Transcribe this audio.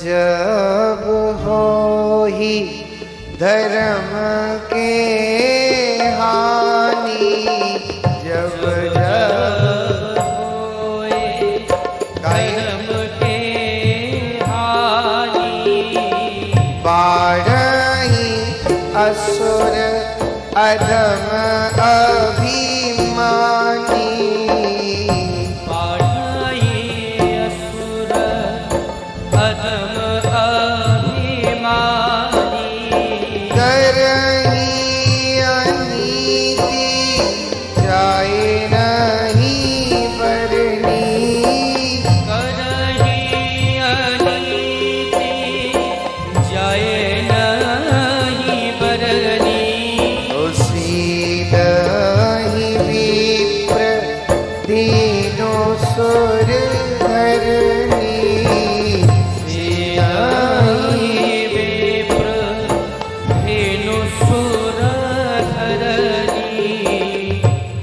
जब हो ही धर्म के हानि, जब जब होए धर्म के हानि, बाढ़ही असुर अधम अभिमानी, बाढ़ई असुर अधम